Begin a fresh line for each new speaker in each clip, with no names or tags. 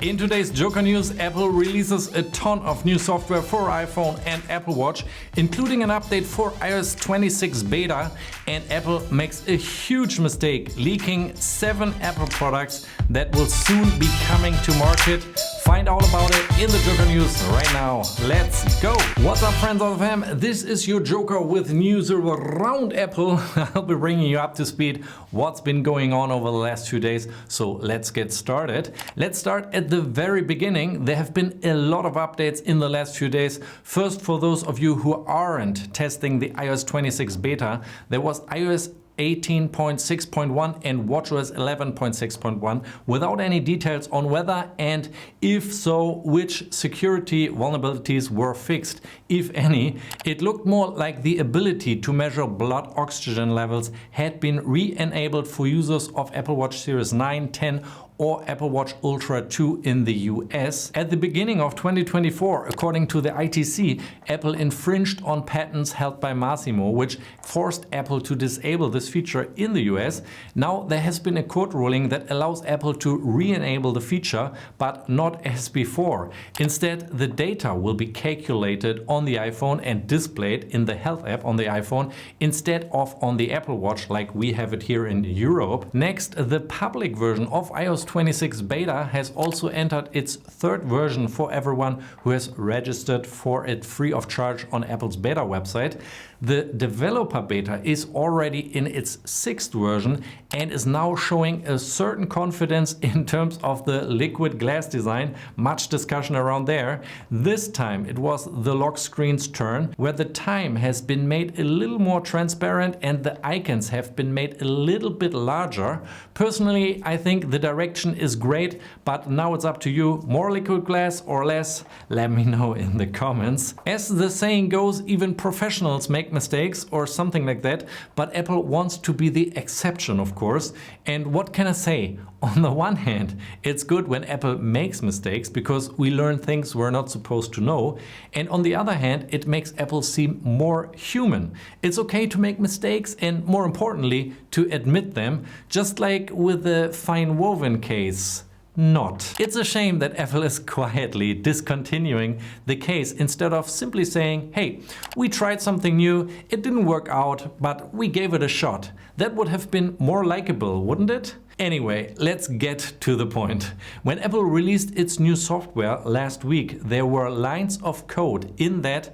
In today's JOCR news, Apple releases a ton of new software for iPhone and Apple Watch, including an update for iOS 26 beta, and Apple makes a huge mistake, leaking 7 Apple products that will soon be coming to market. Find all about it in the JOCR news right now. Let's go! What's up, friends of the fam? This is your JOCR with news around Apple. I'll be bringing you up to speed what's been going on over the last few days. So let's get started. Let's start at the very beginning. There have been a lot of updates in the last few days. First, for those of you who aren't testing the iOS 26 beta, there was iOS 18.6.1 and watchOS 11.6.1 without any details on whether and if so, which security vulnerabilities were fixed, if any. It looked more like the ability to measure blood oxygen levels had been re-enabled for users of Apple Watch Series 9, 10 or Apple Watch Ultra 2 in the US. At the beginning of 2024, according to the ITC, Apple infringed on patents held by Massimo, which forced Apple to disable this feature in the US. Now there has been a court ruling that allows Apple to re-enable the feature, but not as before. Instead, the data will be calculated on the iPhone and displayed in the Health app on the iPhone instead of on the Apple Watch like we have it here in Europe. Next, the public version of iOS 26 beta has also entered its 3rd version for everyone who has registered for it free of charge on Apple's beta website. The developer beta is already in its 6th version and is now showing a certain confidence in terms of the liquid glass design. Much discussion around there. This time it was the lock screen's turn, where the time has been made a little more transparent and the icons have been made a little bit larger. Personally, I think the direction is great, but now it's up to you. More liquid glass or less? Let me know in the comments. As the saying goes, even professionals make mistakes or something like that, but Apple wants to be the exception, of course. And what can I say? On the one hand, it's good when Apple makes mistakes because we learn things we're not supposed to know. And on the other hand, it makes Apple seem more human. It's okay to make mistakes and, more importantly, to admit them, just like with the fine woven case. Not. It's a shame that Apple is quietly discontinuing the case instead of simply saying, hey, we tried something new, it didn't work out, but we gave it a shot. That would have been more likable, wouldn't it? Anyway, let's get to the point. When Apple released its new software last week, there were lines of code in that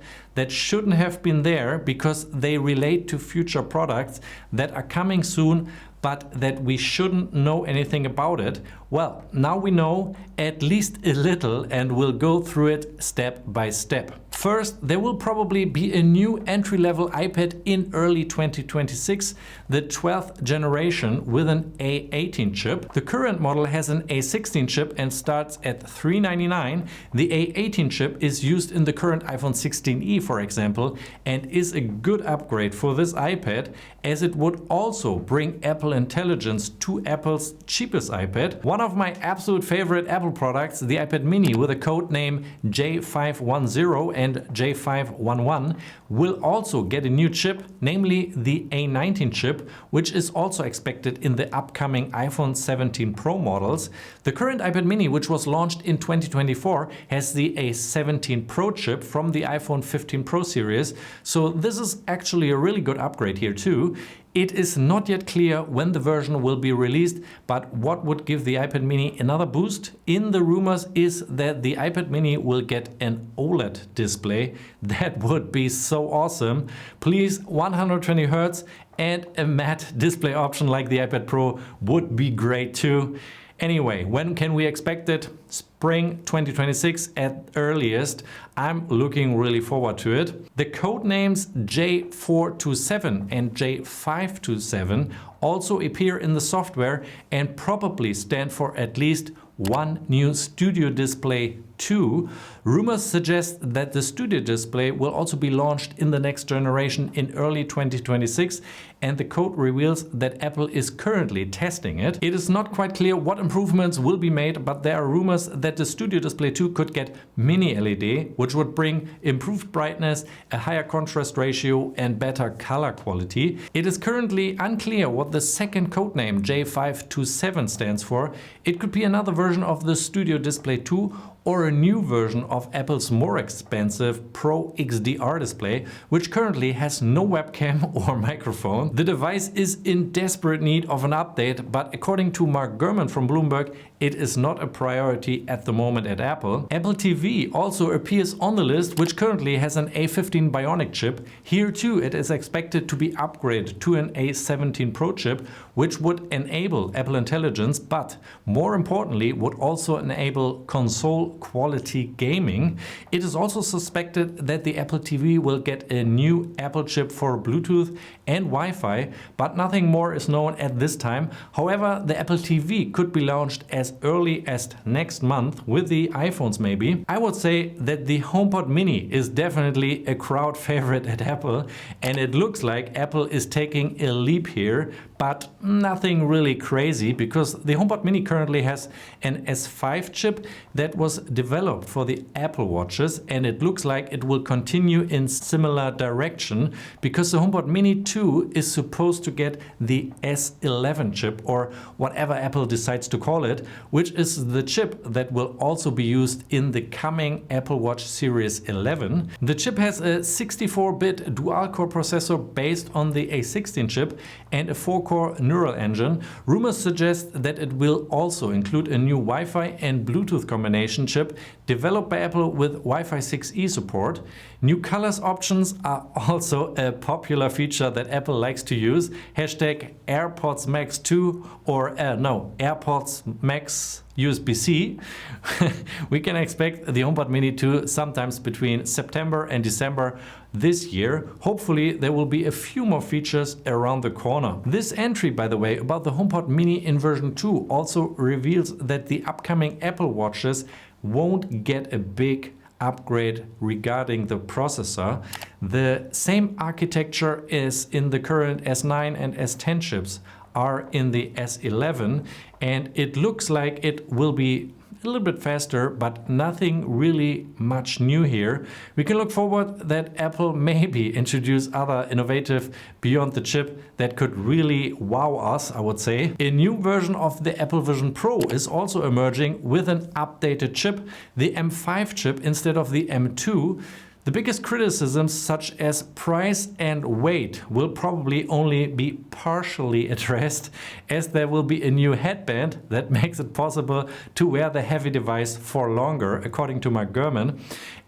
shouldn't have been there because they relate to future products that are coming soon, but that we shouldn't know anything about it. Well, now we know at least a little and we'll go through it step by step. First, there will probably be a new entry-level iPad in early 2026, the 12th generation with an A18 chip. The current model has an A16 chip and starts at $399. The A18 chip is used in the current iPhone 16e, for example, and is a good upgrade for this iPad, as it would also bring Apple Intelligence to Apple's cheapest iPad. One of my absolute favorite Apple products, the iPad mini with a code name J510 and J511, will also get a new chip, namely the A19 chip, which is also expected in the upcoming iPhone 17 Pro models. The current iPad mini, which was launched in 2024, has the A17 Pro chip from the iPhone 15 Pro series, so this is actually a really good upgrade here too. It is not yet clear when the version will be released, but what would give the iPad mini another boost in the rumors is that the iPad mini will get an OLED display. That would be so awesome. Please, 120 Hz and a matte display option like the iPad Pro would be great too. Anyway, when can we expect it? Spring 2026 at earliest. I'm looking really forward to it. The code names J427 and J527 also appear in the software and probably stand for at least one new studio display 2. Rumors suggest that the Studio Display will also be launched in the next generation in early 2026, and the code reveals that Apple is currently testing it. It is not quite clear what improvements will be made, but there are rumors that the Studio Display 2 could get mini LED, which would bring improved brightness, a higher contrast ratio and better color quality. It is currently unclear what the second codename J527 stands for. It could be another version of the Studio Display 2 or a new version of Apple's more expensive Pro XDR display, which currently has no webcam or microphone. The device is in desperate need of an update, but according to Mark Gurman from Bloomberg, it is not a priority at the moment at Apple. Apple TV also appears on the list, which currently has an A15 Bionic chip. Here too, it is expected to be upgraded to an A17 Pro chip, which would enable Apple Intelligence, but more importantly, would also enable console quality gaming. It is also suspected that the Apple TV will get a new Apple chip for Bluetooth and Wi-Fi, but nothing more is known at this time. However, the Apple TV could be launched as early as next month with the iPhones maybe. I would say that the HomePod Mini is definitely a crowd favorite at Apple, and it looks like Apple is taking a leap here, but nothing really crazy, because the HomePod Mini currently has an S5 chip that was developed for the Apple Watches, and it looks like it will continue in similar direction, because the HomePod Mini 2 is supposed to get the S11 chip, or whatever Apple decides to call it, which is the chip that will also be used in the coming Apple Watch Series 11. The chip has a 64-bit dual-core processor based on the A16 chip and a 4-core neural engine. Rumors suggest that it will also include a new Wi-Fi and Bluetooth combination chip developed by Apple with Wi-Fi 6E support. New colors options are also a popular feature that Apple likes to use. Hashtag AirPods Max 2 or AirPods Max USB-C. We can expect the HomePod Mini 2 sometimes between September and December this year. Hopefully there will be a few more features around the corner. This entry, by the way, about the HomePod Mini in version 2 also reveals that the upcoming Apple Watches won't get a big upgrade regarding the processor. The same architecture as in the current S9 and S10 chips are in the S11, and it looks like it will be a little bit faster, but nothing really much new here. We can look forward that Apple maybe introduce other innovative beyond the chip that could really wow us, I would say. A new version of the Apple Vision Pro is also emerging with an updated chip, the M5 chip instead of the M2. The biggest criticisms, such as price and weight, will probably only be partially addressed, as there will be a new headband that makes it possible to wear the heavy device for longer, according to Mark Gurman.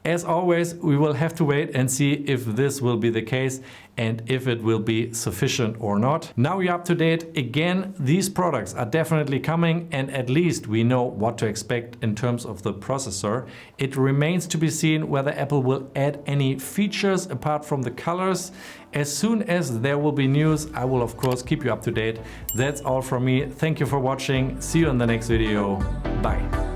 As always, we will have to wait and see if this will be the case and if it will be sufficient or not. Now you're up to date. Again, these products are definitely coming, and at least we know what to expect in terms of the processor. It remains to be seen whether Apple will add any features apart from the colors. As soon as there will be news, I will of course keep you up to date. That's all from me. Thank you for watching. See you in the next video. Bye.